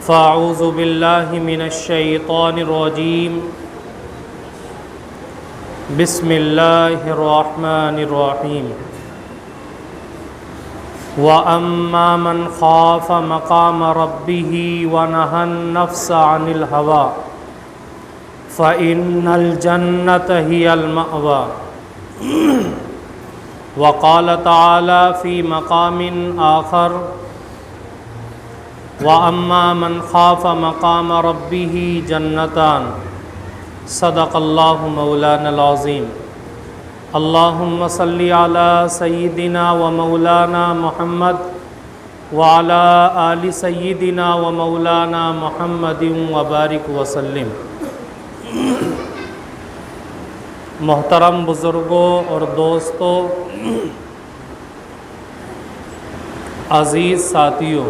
فاعوذ باللہ من الشیطان الرجیم بسم اللہ الرحمن الرحیم وَأَمَّا مَنْ خَافَ مَقَامَ رَبِّهِ وَنَهَى النَّفْسَ عَنِ الْهَوَىٰ فَإِنَّ الْجَنَّةَ هِيَ الْمَأْوَىٰ وَقَالَ تَعَالَىٰ فِي مَقَامٍ آخَرٍ وَأَمَّا مَنْ خَافَ مَقَامَ رَبِّهِ جَنَّتَانِ صدق اللہ مولانا العظیم۔ اللہم صلی علی سیدنا و مولانا محمد وعلی آل سیدنا و مولانا محمد وبارک وسلم۔ محترم بزرگوں اور دوستوں، عزیز ساتھیوں،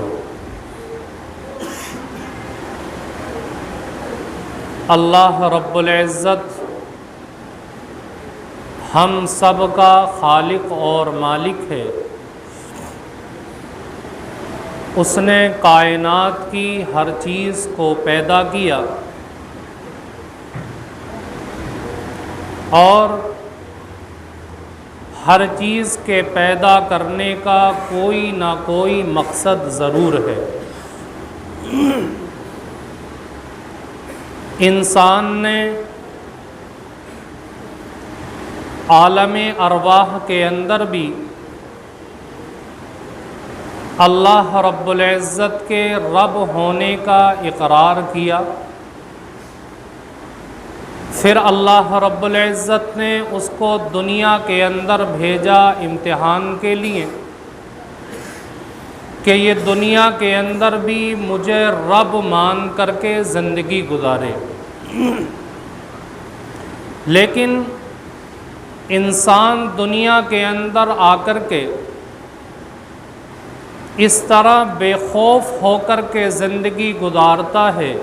اللہ رب العزت ہم سب کا خالق اور مالک ہے۔ اس نے کائنات کی ہر چیز کو پیدا کیا اور ہر چیز کے پیدا کرنے کا کوئی نہ کوئی مقصد ضرور ہے۔ انسان نے عالم ارواح کے اندر بھی اللہ رب العزت کے رب ہونے کا اقرار کیا، پھر اللہ رب العزت نے اس کو دنیا کے اندر بھیجا امتحان کے لیے کہ یہ دنیا کے اندر بھی مجھے رب مان کر کے زندگی گزارے۔ لیکن انسان دنیا کے اندر آ کر کے اس طرح بے خوف ہو کر کے زندگی گزارتا ہے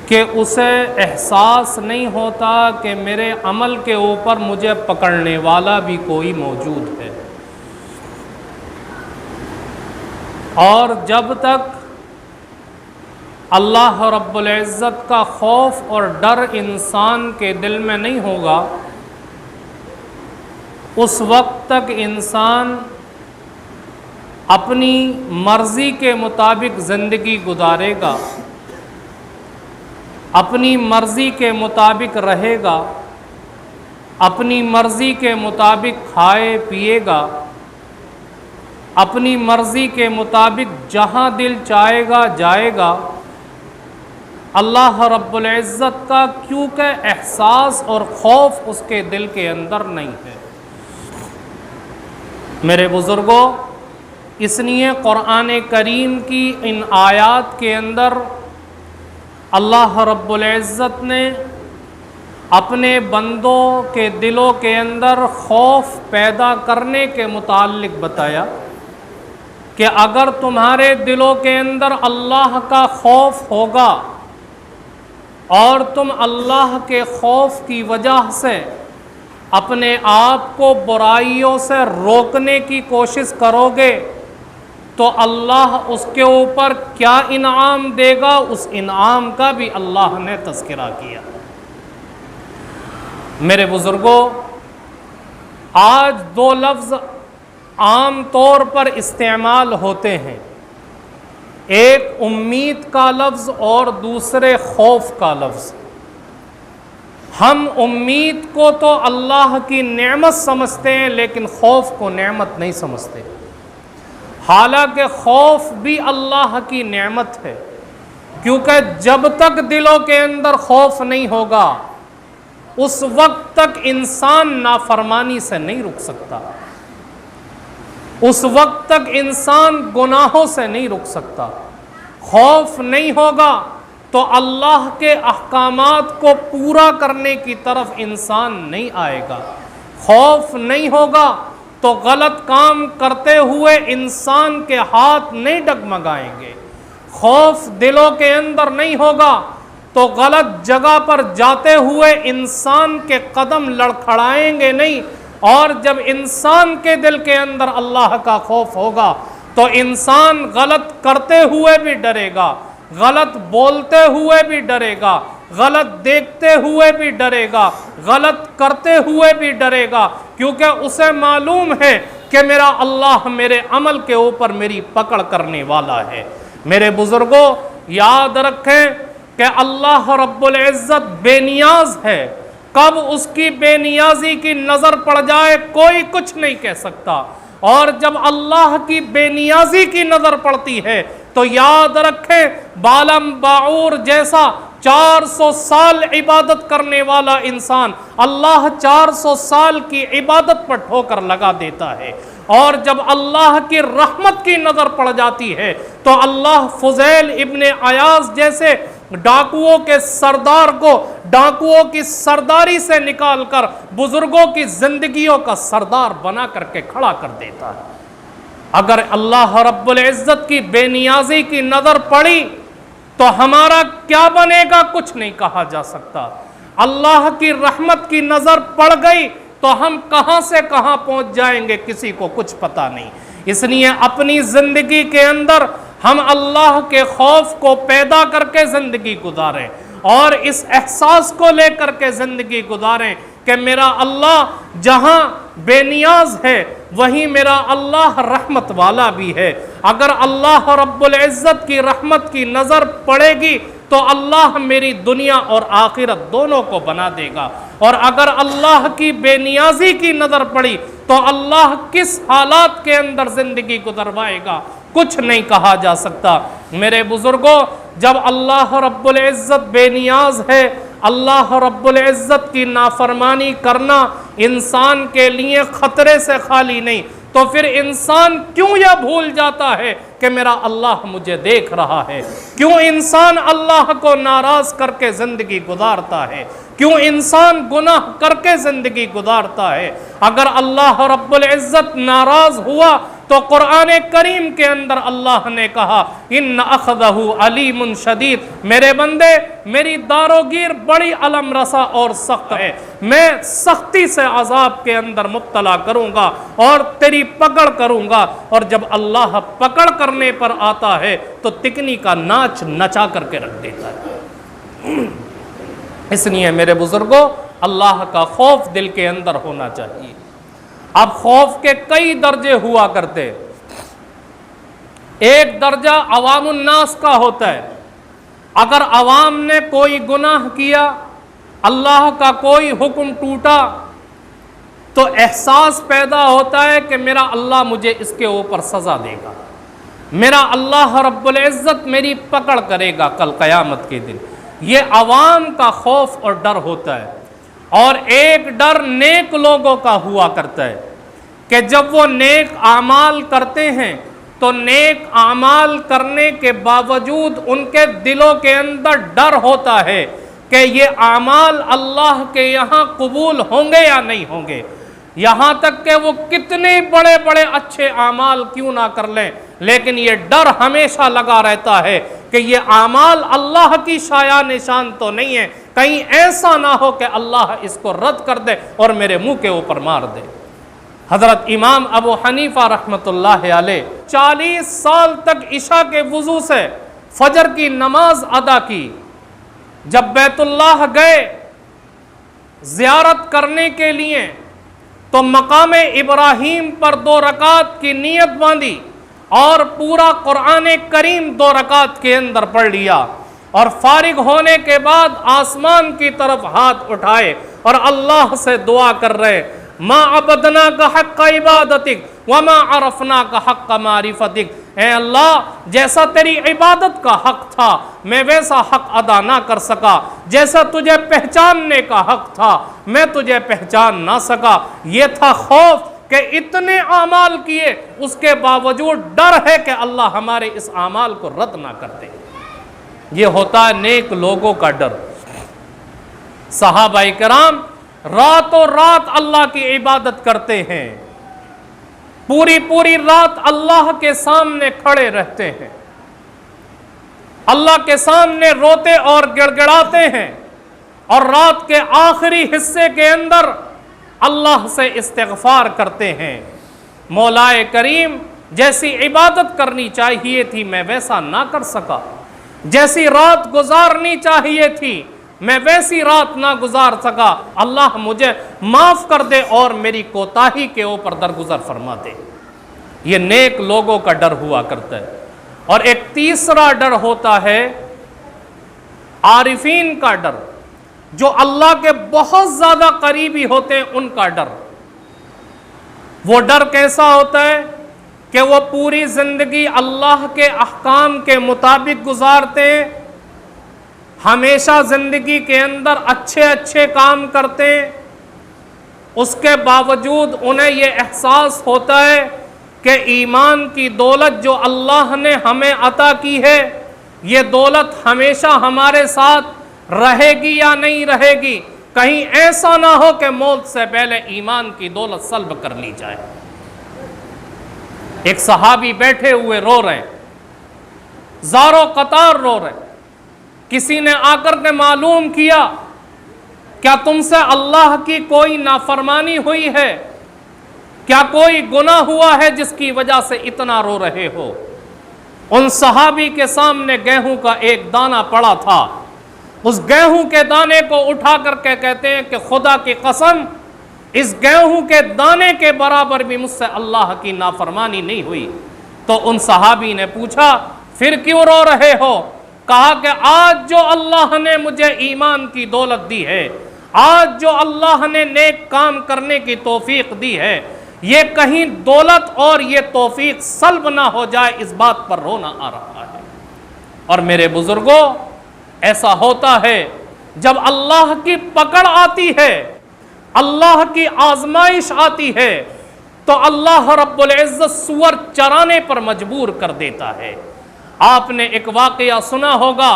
کہ اسے احساس نہیں ہوتا کہ میرے عمل کے اوپر مجھے پکڑنے والا بھی کوئی موجود ہے۔ اور جب تک اللہ رب العزت کا خوف اور ڈر انسان کے دل میں نہیں ہوگا، اس وقت تک انسان اپنی مرضی کے مطابق زندگی گزارے گا، اپنی مرضی کے مطابق رہے گا، اپنی مرضی کے مطابق کھائے پیے گا، اپنی مرضی کے مطابق جہاں دل چاہے گا جائے گا۔ اللہ رب العزت کا کیونکہ احساس اور خوف اس کے دل کے اندر نہیں ہے۔ میرے بزرگوں، اس لیے قرآن کریم کی ان آیات کے اندر اللہ رب العزت نے اپنے بندوں کے دلوں کے اندر خوف پیدا کرنے کے متعلق بتایا کہ اگر تمہارے دلوں کے اندر اللہ کا خوف ہوگا اور تم اللہ کے خوف کی وجہ سے اپنے آپ کو برائیوں سے روکنے کی کوشش کرو گے تو اللہ اس کے اوپر کیا انعام دے گا، اس انعام کا بھی اللہ نے تذکرہ کیا۔ میرے بزرگوں، آج دو لفظ عام طور پر استعمال ہوتے ہیں، ایک امید کا لفظ اور دوسرے خوف کا لفظ۔ ہم امید کو تو اللہ کی نعمت سمجھتے ہیں لیکن خوف کو نعمت نہیں سمجھتے، حالانکہ خوف بھی اللہ کی نعمت ہے، کیونکہ جب تک دلوں کے اندر خوف نہیں ہوگا اس وقت تک انسان نافرمانی سے نہیں رک سکتا، اس وقت تک انسان گناہوں سے نہیں رک سکتا۔ خوف نہیں ہوگا تو اللہ کے احکامات کو پورا کرنے کی طرف انسان نہیں آئے گا، خوف نہیں ہوگا تو غلط کام کرتے ہوئے انسان کے ہاتھ نہیں ڈگمگائیں گے، خوف دلوں کے اندر نہیں ہوگا تو غلط جگہ پر جاتے ہوئے انسان کے قدم لڑکھڑائیں گے نہیں، اور جب انسان کے دل کے اندر اللہ کا خوف ہوگا تو انسان غلط کرتے ہوئے بھی ڈرے گا، غلط بولتے ہوئے بھی ڈرے گا، غلط دیکھتے ہوئے بھی ڈرے گا، غلط کرتے ہوئے بھی ڈرے گا، کیونکہ اسے معلوم ہے کہ میرا اللہ میرے عمل کے اوپر میری پکڑ کرنے والا ہے۔ میرے بزرگوں، یاد رکھیں کہ اللہ رب العزت بے نیاز ہے۔ کب اس کی بے نیازی کی نظر پڑ جائے کوئی کچھ نہیں کہہ سکتا، اور جب اللہ کی بے نیازی کی نظر پڑتی ہے تو یاد رکھیں بالم باعور جیسا 400 سال عبادت کرنے والا انسان اللہ 400 سال کی عبادت پر ٹھوکر لگا دیتا ہے، اور جب اللہ کی رحمت کی نظر پڑ جاتی ہے تو اللہ فضیل ابن عیاض جیسے ڈاکوؤں کے سردار کو ڈاکوؤں کی سرداری سے نکال کر بزرگوں کی زندگیوں کا سردار بنا کر کے کھڑا کر دیتا ہے۔ اگر اللہ رب العزت کی بے نیازی کی نظر پڑی تو ہمارا کیا بنے گا کچھ نہیں کہا جا سکتا۔ اللہ کی رحمت کی نظر پڑ گئی تو ہم کہاں سے کہاں پہنچ جائیں گے کسی کو کچھ پتہ نہیں۔ اس لیے اپنی زندگی کے اندر ہم اللہ کے خوف کو پیدا کر کے زندگی گزاریں، اور اس احساس کو لے کر کے زندگی گزاریں کہ میرا اللہ جہاں بے نیاز ہے وہیں میرا اللہ رحمت والا بھی ہے۔ اگر اللہ رب العزت کی رحمت کی نظر پڑے گی تو اللہ میری دنیا اور آخرت دونوں کو بنا دے گا، اور اگر اللہ کی بے نیازی کی نظر پڑی تو اللہ کس حالات کے اندر زندگی گزروائے گا کچھ نہیں کہا جا سکتا۔ میرے بزرگوں، جب اللہ رب العزت بے نیاز ہے، اللہ رب العزت کی نافرمانی کرنا انسان کے لیے خطرے سے خالی نہیں، تو پھر انسان کیوں یہ بھول جاتا ہے کہ میرا اللہ مجھے دیکھ رہا ہے؟ کیوں انسان اللہ کو ناراض کر کے زندگی گزارتا ہے؟ کیوں انسان گناہ کر کے زندگی گزارتا ہے؟ اگر اللہ رب العزت ناراض ہوا تو قرآن کریم کے اندر اللہ نے کہا ان اخذہ علیم شدید، میرے بندے میری داروگیر بڑی علم رسا اور سخت ہے، میں سختی سے عذاب کے اندر مبتلا کروں گا اور تیری پکڑ کروں گا۔ اور جب اللہ پکڑ کرنے پر آتا ہے تو تکنی کا ناچ نچا کر کے رکھ دیتا ہے۔ اس لیے میرے بزرگوں، اللہ کا خوف دل کے اندر ہونا چاہیے۔ اب خوف کے کئی درجے ہوا کرتے، ایک درجہ عوام الناس کا ہوتا ہے۔ اگر عوام نے کوئی گناہ کیا، اللہ کا کوئی حکم ٹوٹا، تو احساس پیدا ہوتا ہے کہ میرا اللہ مجھے اس کے اوپر سزا دے گا، میرا اللہ رب العزت میری پکڑ کرے گا کل قیامت کے دن۔ یہ عوام کا خوف اور ڈر ہوتا ہے۔ اور ایک ڈر نیک لوگوں کا ہوا کرتا ہے کہ جب وہ نیک اعمال کرتے ہیں تو نیک اعمال کرنے کے باوجود ان کے دلوں کے اندر ڈر ہوتا ہے کہ یہ اعمال اللہ کے یہاں قبول ہوں گے یا نہیں ہوں گے، یہاں تک کہ وہ کتنے بڑے بڑے اچھے اعمال کیوں نہ کر لیں، لیکن یہ ڈر ہمیشہ لگا رہتا ہے کہ یہ اعمال اللہ کی شایع نشان تو نہیں ہے، کہیں ایسا نہ ہو کہ اللہ اس کو رد کر دے اور میرے منہ کے اوپر مار دے۔ حضرت امام ابو حنیفہ رحمۃ اللہ علیہ 40 سال تک عشاء کے وضو سے فجر کی نماز ادا کی۔ جب بیت اللہ گئے زیارت کرنے کے لیے تو مقام ابراہیم پر 2 رکعت کی نیت باندھی اور پورا قرآن کریم 2 رکعت کے اندر پڑھ لیا، اور فارغ ہونے کے بعد آسمان کی طرف ہاتھ اٹھائے اور اللہ سے دعا کر رہے، ما عبدناک حق عبادتک وما عرفناک حق معرفتک، اے اللہ جیسا تیری عبادت کا حق تھا میں ویسا حق ادا نہ کر سکا، جیسا تجھے پہچاننے کا حق تھا میں تجھے پہچان نہ سکا۔ یہ تھا خوف کہ اتنے اعمال کیے اس کے باوجود ڈر ہے کہ اللہ ہمارے اس اعمال کو رد نہ کر دے۔ یہ ہوتا ہے نیک لوگوں کا ڈر۔ صحابہ کرام راتوں رات اللہ کی عبادت کرتے ہیں، پوری رات اللہ کے سامنے کھڑے رہتے ہیں، اللہ کے سامنے روتے اور گڑ گڑاتے ہیں، اور رات کے آخری حصے کے اندر اللہ سے استغفار کرتے ہیں۔ مولا کریم جیسی عبادت کرنی چاہیے تھی میں ویسا نہ کر سکا، جیسی رات گزارنی چاہیے تھی میں ویسی رات نہ گزار سکا، اللہ مجھے معاف کر دے اور میری کوتاہی کے اوپر درگزر فرما دے۔ یہ نیک لوگوں کا ڈر ہوا کرتا ہے۔ اور ایک تیسرا ڈر ہوتا ہے عارفین کا ڈر، جو اللہ کے بہت زیادہ قریبی ہوتے ہیں ان کا ڈر۔ وہ ڈر کیسا ہوتا ہے کہ وہ پوری زندگی اللہ کے احکام کے مطابق گزارتے ہیں، ہمیشہ زندگی کے اندر اچھے اچھے کام کرتے ہیں، اس کے باوجود انہیں یہ احساس ہوتا ہے کہ ایمان کی دولت جو اللہ نے ہمیں عطا کی ہے یہ دولت ہمیشہ ہمارے ساتھ رہے گی یا نہیں رہے گی، کہیں ایسا نہ ہو کہ موت سے پہلے ایمان کی دولت سلب کر لی جائے۔ ایک صحابی بیٹھے ہوئے رو رہے ہیں، زاروں قطار رو رہے ہیں، کسی نے آ کر کے معلوم کیا کیا تم سے اللہ کی کوئی نافرمانی ہوئی ہے، کیا کوئی گناہ ہوا ہے جس کی وجہ سے اتنا رو رہے ہو؟ ان صحابی کے سامنے گیہوں کا ایک دانہ پڑا تھا، اس گیہوں کے دانے کو اٹھا کر کے کہتے ہیں کہ خدا کی قسم اس گیہوں کے دانے کے برابر بھی مجھ سے اللہ کی نافرمانی نہیں ہوئی۔ تو ان صحابی نے پوچھا پھر کیوں رو رہے ہو؟ کہا کہ آج جو اللہ نے مجھے ایمان کی دولت دی ہے، آج جو اللہ نے نیک کام کرنے کی توفیق دی ہے، یہ کہیں دولت اور یہ توفیق سلب نہ ہو جائے، اس بات پر رونا آ رہا ہے۔ اور میرے بزرگوں، ایسا ہوتا ہے جب اللہ کی پکڑ آتی ہے، اللہ کی آزمائش آتی ہے، تو اللہ رب العزت سور چرانے پر مجبور کر دیتا ہے۔ آپ نے ایک واقعہ سنا ہوگا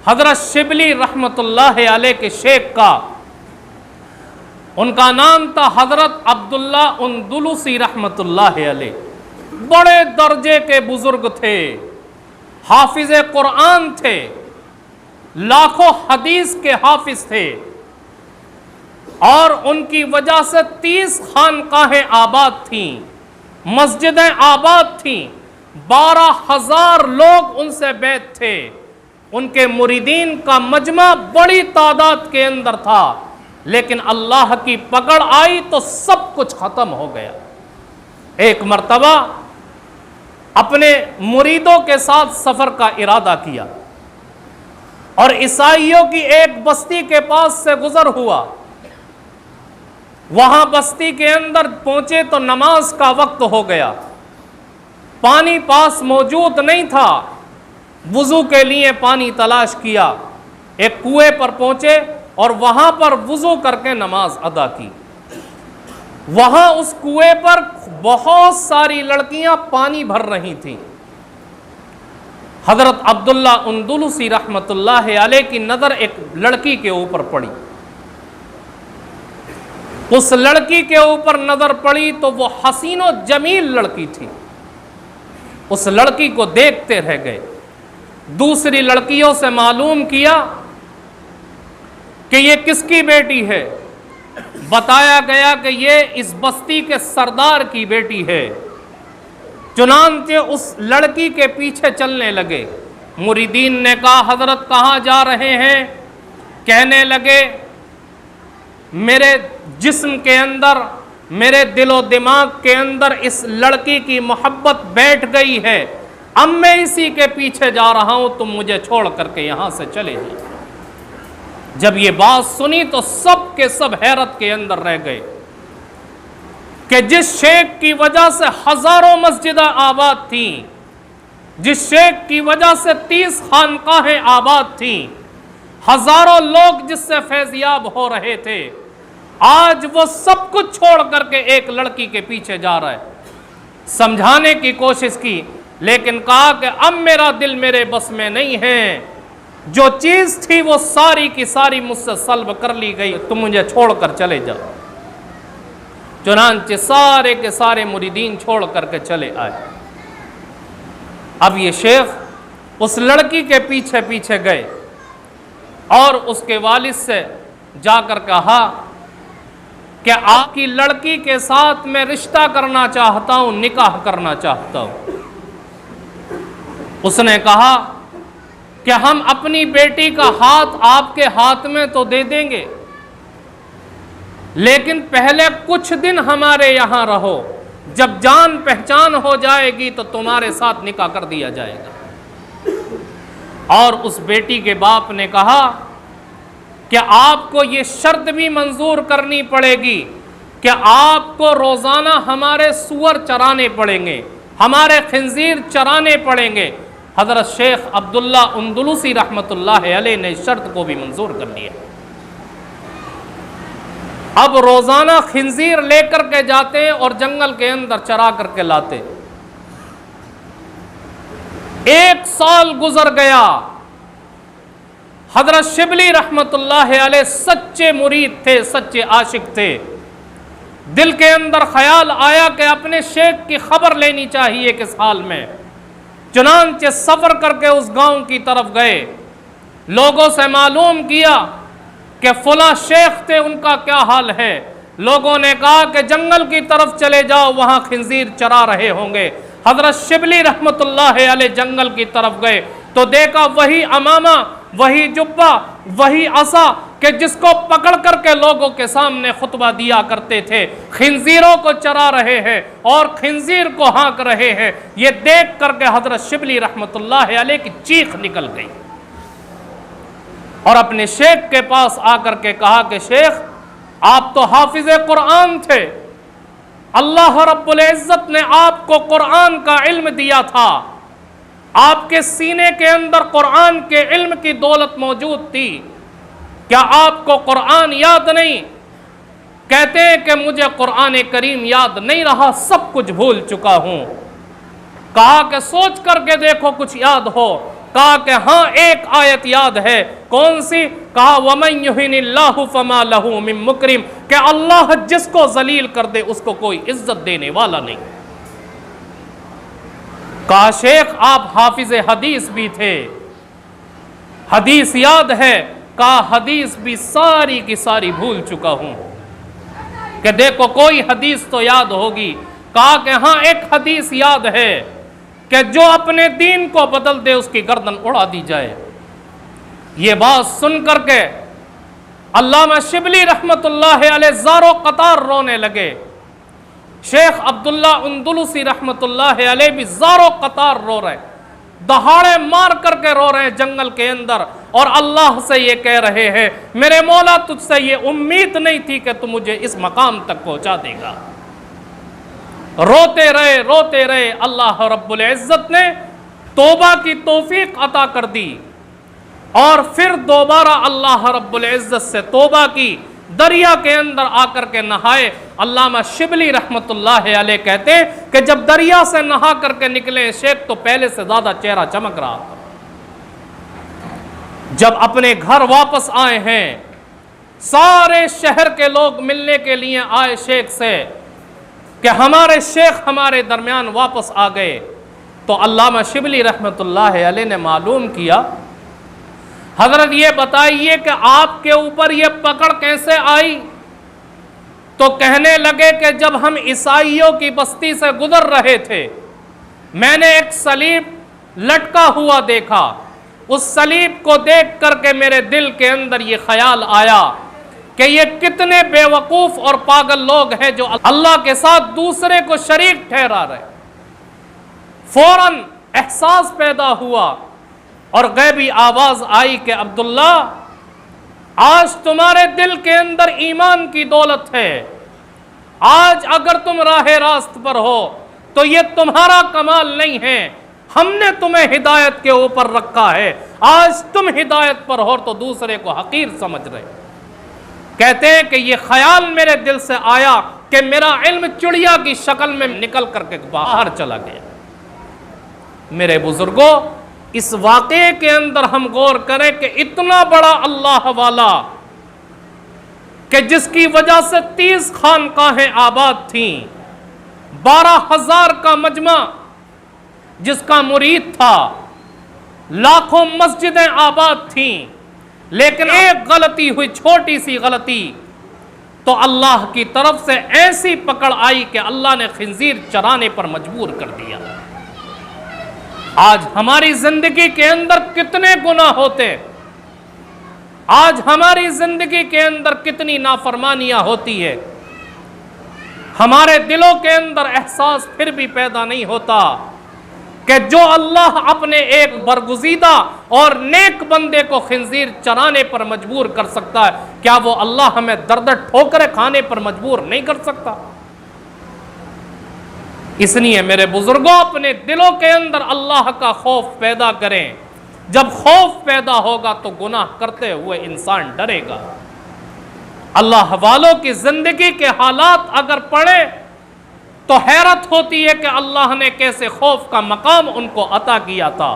حضرت شبلی رحمت اللہ علیہ کے شیخ کا، ان کا نام تھا حضرت عبداللہ اندلسی رحمت اللہ علیہ، بڑے درجے کے بزرگ تھے، حافظ قرآن تھے، لاکھوں حدیث کے حافظ تھے، اور ان کی وجہ سے 30 خانقاہیں آباد تھیں، مسجدیں آباد تھیں، 12,000 لوگ ان سے بیعت تھے، ان کے مریدین کا مجمع بڑی تعداد کے اندر تھا، لیکن اللہ کی پکڑ آئی تو سب کچھ ختم ہو گیا۔ ایک مرتبہ اپنے مریدوں کے ساتھ سفر کا ارادہ کیا اور عیسائیوں کی ایک بستی کے پاس سے گزر ہوا۔ وہاں بستی کے اندر پہنچے تو نماز کا وقت ہو گیا، پانی پاس موجود نہیں تھا، وضو کے لیے پانی تلاش کیا، ایک کنویں پر پہنچے اور وہاں پر وضو کر کے نماز ادا کی۔ وہاں اس کنویں پر بہت ساری لڑکیاں پانی بھر رہی تھیں۔ حضرت عبداللہ اندلسی رحمت اللہ علیہ کی نظر ایک لڑکی کے اوپر پڑی۔ اس لڑکی کے اوپر نظر پڑی تو وہ حسین و جمیل لڑکی تھی۔ اس لڑکی کو دیکھتے رہ گئے، دوسری لڑکیوں سے معلوم کیا کہ یہ کس کی بیٹی ہے؟ بتایا گیا کہ یہ اس بستی کے سردار کی بیٹی ہے۔ چنانچہ اس لڑکی کے پیچھے چلنے لگے۔ مریدین نے کہا حضرت کہاں جا رہے ہیں؟ کہنے لگے میرے جسم کے اندر، میرے دل و دماغ کے اندر اس لڑکی کی محبت بیٹھ گئی ہے، اب میں اسی کے پیچھے جا رہا ہوں، تم مجھے چھوڑ کر کے یہاں سے چلے جائیں۔ جب یہ بات سنی تو سب کے سب حیرت کے اندر رہ گئے کہ جس شیخ کی وجہ سے ہزاروں مسجدیں آباد تھیں، جس شیخ کی وجہ سے 30 خانقاہیں آباد تھیں، ہزاروں لوگ جس سے فیضیاب ہو رہے تھے، آج وہ سب کچھ چھوڑ کر کے ایک لڑکی کے پیچھے جا رہا ہے۔ سمجھانے کی کوشش کی، لیکن کہا کہ اب میرا دل میرے بس میں نہیں ہے، جو چیز تھی وہ ساری کی ساری مجھ سے سلب کر لی گئی، تم مجھے چھوڑ کر چلے جاؤ۔ چنانچہ سارے کے سارے مریدین چھوڑ کر کے چلے آئے۔ اب یہ شیخ اس لڑکی کے پیچھے پیچھے گئے اور اس کے والد سے جا کر کہا کہ آپ کی لڑکی کے ساتھ میں رشتہ کرنا چاہتا ہوں، نکاح کرنا چاہتا ہوں۔ اس نے کہا کہ ہم اپنی بیٹی کا ہاتھ آپ کے ہاتھ میں تو دے دیں گے، لیکن پہلے کچھ دن ہمارے یہاں رہو، جب جان پہچان ہو جائے گی تو تمہارے ساتھ نکاح کر دیا جائے گا۔ اور اس بیٹی کے باپ نے کہا کہ آپ کو یہ شرط بھی منظور کرنی پڑے گی کہ آپ کو روزانہ ہمارے سور چرانے پڑیں گے، ہمارے خنزیر چرانے پڑیں گے۔ حضرت شیخ عبداللہ اندلسی رحمۃ اللہ علیہ نے شرط کو بھی منظور کر لیا۔ اب روزانہ خنزیر لے کر کے جاتے اور جنگل کے اندر چرا کر کے لاتے۔ 1 سال گزر گیا۔ حضرت شبلی رحمۃ اللہ علیہ سچے مرید تھے، سچے عاشق تھے۔ دل کے اندر خیال آیا کہ اپنے شیخ کی خبر لینی چاہیے کس حال میں۔ چنانچہ سفر کر کے اس گاؤں کی طرف گئے، لوگوں سے معلوم کیا کہ فلاں شیخ تھے، ان کا کیا حال ہے۔ لوگوں نے کہا کہ جنگل کی طرف چلے جاؤ، وہاں خنزیر چرا رہے ہوں گے۔ حضرت شبلی رحمۃ اللہ علیہ جنگل کی طرف گئے تو دیکھا وہی امامہ، وہی جبہ، وہی عصا کہ جس کو پکڑ کر کے لوگوں کے سامنے خطبہ دیا کرتے تھے، خنزیروں کو چرا رہے ہیں اور خنزیر کو ہانک رہے ہیں۔ یہ دیکھ کر کے حضرت شبلی رحمۃ اللہ علیہ کی چیخ نکل گئی اور اپنے شیخ کے پاس آ کر کے کہا کہ شیخ، آپ تو حافظ قرآن تھے، اللہ رب العزت نے آپ کو قرآن کا علم دیا تھا، آپ کے سینے کے اندر قرآن کے علم کی دولت موجود تھی، کیا آپ کو قرآن یاد نہیں؟ کہتے ہیں کہ مجھے قرآن کریم یاد نہیں رہا، سب کچھ بھول چکا ہوں۔ کہا کہ سوچ کر کے دیکھو کچھ یاد ہو۔ کہا کہ ہاں ایک آیت یاد ہے۔ کون سی؟ کہا وَمَن يُهِنِ اللَّهُ فَمَا لَهُ مِن مُكْرِمٍ، کہ اللہ جس کو ذلیل کر دے اس کو کوئی عزت دینے والا نہیں۔ کہا شیخ آپ حافظ حدیث بھی تھے، حدیث یاد ہے؟ کہا حدیث بھی ساری کی ساری بھول چکا ہوں۔ کہ دیکھو کوئی حدیث تو یاد ہوگی۔ کہا کہ ہاں ایک حدیث یاد ہے کہ جو اپنے دین کو بدل دے اس کی گردن اڑا دی جائے۔ یہ بات سن کر کے علامہ شبلی رحمۃ اللہ علیہ زارو قطار رونے لگے۔ شیخ عبداللہ اندلسی رحمۃ اللہ علیہ بھی زارو قطار رو رہے، دہاڑے مار کر کے رو رہے ہیں جنگل کے اندر، اور اللہ سے یہ کہہ رہے ہیں میرے مولا تجھ سے یہ امید نہیں تھی کہ تو مجھے اس مقام تک پہنچا دے گا۔ روتے رہے، اللہ رب العزت نے توبہ کی توفیق عطا کر دی، اور پھر دوبارہ اللہ رب العزت سے توبہ کی، دریا کے اندر آ کر کے نہائے۔ علامہ شبلی رحمۃ اللہ علیہ کہتے ہیں کہ جب دریا سے نہا کر کے نکلے شیخ تو پہلے سے زیادہ چہرہ چمک رہا تھا۔ جب اپنے گھر واپس آئے ہیں، سارے شہر کے لوگ ملنے کے لیے آئے شیخ سے کہ ہمارے شیخ ہمارے درمیان واپس آ گئے۔ تو علامہ شبلی رحمۃ اللہ علیہ نے معلوم کیا، حضرت یہ بتائیے کہ آپ کے اوپر یہ پکڑ کیسے آئی؟ تو کہنے لگے کہ جب ہم عیسائیوں کی بستی سے گزر رہے تھے، میں نے ایک صلیب لٹکا ہوا دیکھا، اس صلیب کو دیکھ کر کے میرے دل کے اندر یہ خیال آیا کہ یہ کتنے بے وقوف اور پاگل لوگ ہیں جو اللہ کے ساتھ دوسرے کو شریک ٹھہرا رہے۔ فوراً احساس پیدا ہوا اور غیبی آواز آئی کہ عبداللہ آج تمہارے دل کے اندر ایمان کی دولت ہے، آج اگر تم راہ راست پر ہو تو یہ تمہارا کمال نہیں ہے، ہم نے تمہیں ہدایت کے اوپر رکھا ہے، آج تم ہدایت پر ہو تو دوسرے کو حقیر سمجھ رہے۔ کہتے ہیں کہ یہ خیال میرے دل سے آیا کہ میرا علم چڑیا کی شکل میں نکل کر کے باہر چلا گیا۔ میرے بزرگوں، اس واقعے کے اندر ہم غور کریں کہ اتنا بڑا اللہ والا کہ جس کی وجہ سے 30 خانقاہیں آباد تھیں، 12,000 کا مجمع جس کا مرید تھا، لاکھوں مسجدیں آباد تھیں، لیکن ایک غلطی ہوئی، چھوٹی سی غلطی تو اللہ کی طرف سے ایسی پکڑ آئی کہ اللہ نے خنزیر چرانے پر مجبور کر دیا۔ آج ہماری زندگی کے اندر کتنے گناہ ہوتے، آج ہماری زندگی کے اندر کتنی نافرمانیاں ہوتی ہے، ہمارے دلوں کے اندر احساس پھر بھی پیدا نہیں ہوتا کہ جو اللہ اپنے ایک برگزیدہ اور نیک بندے کو خنزیر چرانے پر مجبور کر سکتا ہے، کیا وہ اللہ ہمیں درد ٹھوکریں کھانے پر مجبور نہیں کر سکتا؟ اس لیے میرے بزرگوں، اپنے دلوں کے اندر اللہ کا خوف پیدا کریں۔ جب خوف پیدا ہوگا تو گناہ کرتے ہوئے انسان ڈرے گا۔ اللہ والوں کی زندگی کے حالات اگر پڑھے تو حیرت ہوتی ہے کہ اللہ نے کیسے خوف کا مقام ان کو عطا کیا تھا۔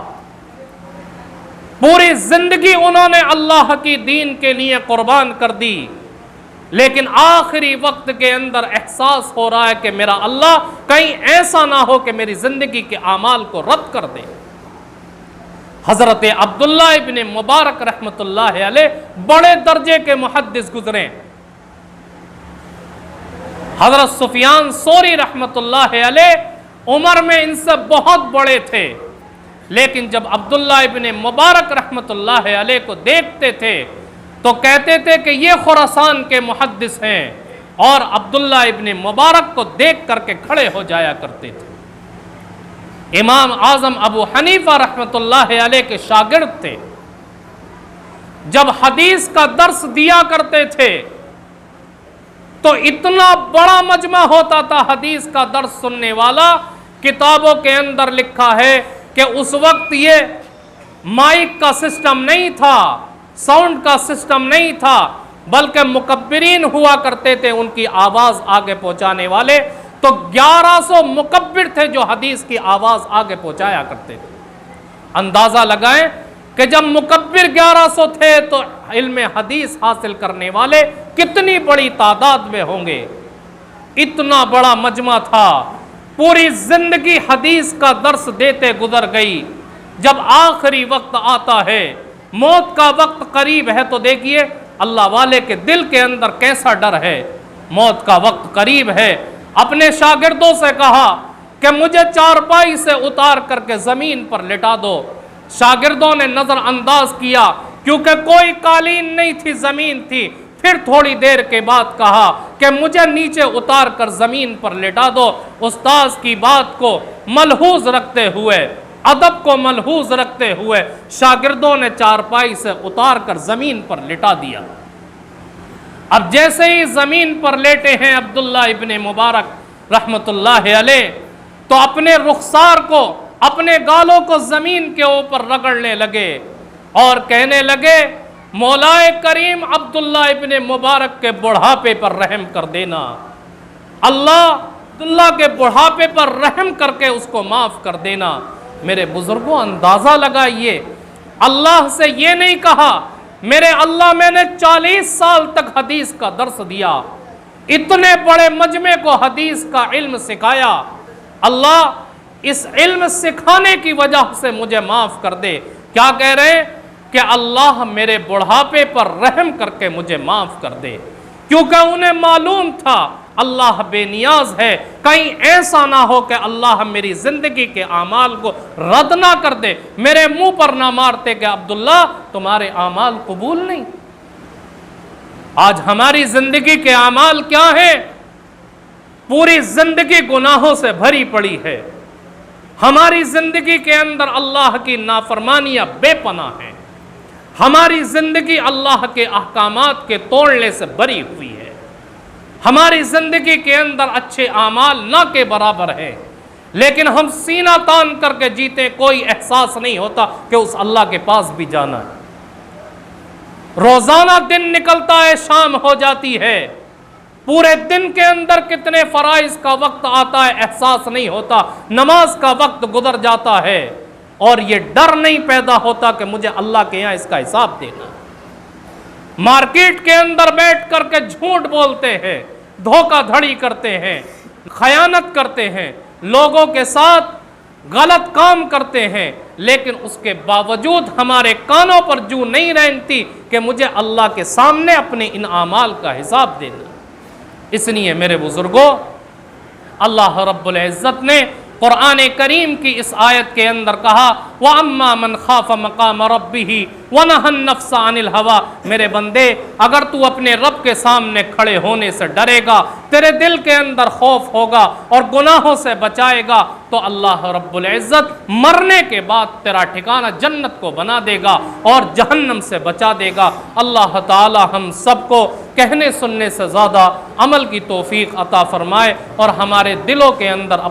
پوری زندگی انہوں نے اللہ کی دین کے لیے قربان کر دی، لیکن آخری وقت کے اندر احساس ہو رہا ہے کہ میرا اللہ کہیں ایسا نہ ہو کہ میری زندگی کے اعمال کو رد کر دے۔ حضرت عبداللہ ابن مبارک رحمت اللہ علیہ بڑے درجے کے محدث گزرے۔ حضرت سفیان ثوری رحمت اللہ علیہ عمر میں ان سے بہت بڑے تھے، لیکن جب عبداللہ ابن مبارک رحمت اللہ علیہ کو دیکھتے تھے تو کہتے تھے کہ یہ خراسان کے محدث ہیں، اور عبداللہ ابن مبارک کو دیکھ کر کے کھڑے ہو جایا کرتے تھے۔ امام اعظم ابو حنیفہ رحمت اللہ علیہ کے شاگرد تھے، جب حدیث کا درس دیا کرتے تھے تو اتنا بڑا مجمع ہوتا تھا حدیث کا درس سننے والا۔ کتابوں کے اندر لکھا ہے کہ اس وقت یہ مائک کا سسٹم نہیں تھا، ساؤنڈ کا سسٹم نہیں تھا، بلکہ مکبرین ہوا کرتے تھے ان کی آواز آگے پہنچانے والے۔ تو 1100 مکبر تھے جو حدیث کی آواز آگے پہنچایا کرتے تھے۔ اندازہ لگائیں کہ جب مکبر 1100 تھے تو علم حدیث حاصل کرنے والے کتنی بڑی تعداد میں ہوں گے۔ اتنا بڑا مجمع تھا، پوری زندگی حدیث کا درس دیتے گزر گئی۔ جب آخری وقت آتا ہے، موت کا وقت قریب ہے، تو دیکھیے اللہ والے کے دل کے اندر کیسا ڈر ہے۔ موت کا وقت قریب ہے، اپنے شاگردوں سے کہا کہ مجھے چارپائی سے اتار کر کے زمین پر لٹا دو۔ شاگردوں نے نظر انداز کیا، کیونکہ کوئی قالین نہیں تھی، زمین تھی۔ پھر تھوڑی دیر کے بعد کہا کہ مجھے نیچے اتار کر زمین پر لٹا دو۔ استاذ کی بات کو ملحوظ رکھتے ہوئے، ادب کو ملحوظ رکھتے ہوئے شاگردوں نے چارپائی سے اتار کر زمین پر لٹا دیا۔ اب جیسے ہی زمین پر لیٹے ہیں عبداللہ ابن مبارک رحمت اللہ علیہ، تو اپنے رخسار کو، اپنے گالوں کو زمین کے اوپر رگڑنے لگے اور کہنے لگے مولا کریم عبداللہ ابن مبارک کے بڑھاپے پر رحم کر دینا، اللہ عبداللہ کے بڑھاپے پر رحم کر کے اس کو معاف کر دینا۔ میرے بزرگوں اندازہ لگائیے، اللہ سے یہ نہیں کہا میرے اللہ میں نے 40 سال تک حدیث کا درس دیا، اتنے بڑے مجمع کو حدیث کا علم سکھایا، اللہ اس علم سکھانے کی وجہ سے مجھے معاف کر دے۔ کیا کہہ رہے ہیں کہ اللہ میرے بڑھاپے پر رحم کر کے مجھے معاف کر دے، کیونکہ انہیں معلوم تھا اللہ بے نیاز ہے، کہیں ایسا نہ ہو کہ اللہ میری زندگی کے اعمال کو رد نہ کر دے، میرے منہ پر نہ مارتے کہ عبداللہ تمہارے اعمال قبول نہیں۔ آج ہماری زندگی کے اعمال کیا ہیں؟ پوری زندگی گناہوں سے بھری پڑی ہے، ہماری زندگی کے اندر اللہ کی نافرمانیاں بے پناہ ہیں، ہماری زندگی اللہ کے احکامات کے توڑنے سے بری ہوئی ہے، ہماری زندگی کے اندر اچھے اعمال نہ کے برابر ہے، لیکن ہم سینہ تان کر کے جیتے، کوئی احساس نہیں ہوتا کہ اس اللہ کے پاس بھی جانا ہے۔ روزانہ دن نکلتا ہے، شام ہو جاتی ہے، پورے دن کے اندر کتنے فرائض کا وقت آتا ہے احساس نہیں ہوتا، نماز کا وقت گزر جاتا ہے اور یہ ڈر نہیں پیدا ہوتا کہ مجھے اللہ کے یہاں اس کا حساب دینا۔ مارکیٹ کے اندر بیٹھ کر کے جھوٹ بولتے ہیں، دھوکہ دھڑی کرتے ہیں، خیانت کرتے ہیں، لوگوں کے ساتھ غلط کام کرتے ہیں، لیکن اس کے باوجود ہمارے کانوں پر جو نہیں رینگتی کہ مجھے اللہ کے سامنے اپنے ان اعمال کا حساب دینا۔ اس لیے میرے بزرگوں، اللہ رب العزت نے قرآن کریم کی اس آیت کے اندر کہا وَأَمَّا مَنْ خَافَ مَقَامَ رَبِّهِ وَنَهَى النَّفْسَ عَنِ الْهَوَىٰ، میرے بندے اگر تو اپنے رب کے سامنے کھڑے ہونے سے ڈرے گا، تیرے دل کے اندر خوف ہوگا اور گناہوں سے بچائے گا، تو اللہ رب العزت مرنے کے بعد تیرا ٹھکانہ جنت کو بنا دے گا اور جہنم سے بچا دے گا۔ اللہ تعالی ہم سب کو کہنے سننے سے زیادہ عمل کی توفیق عطا فرمائے اور ہمارے دلوں کے اندر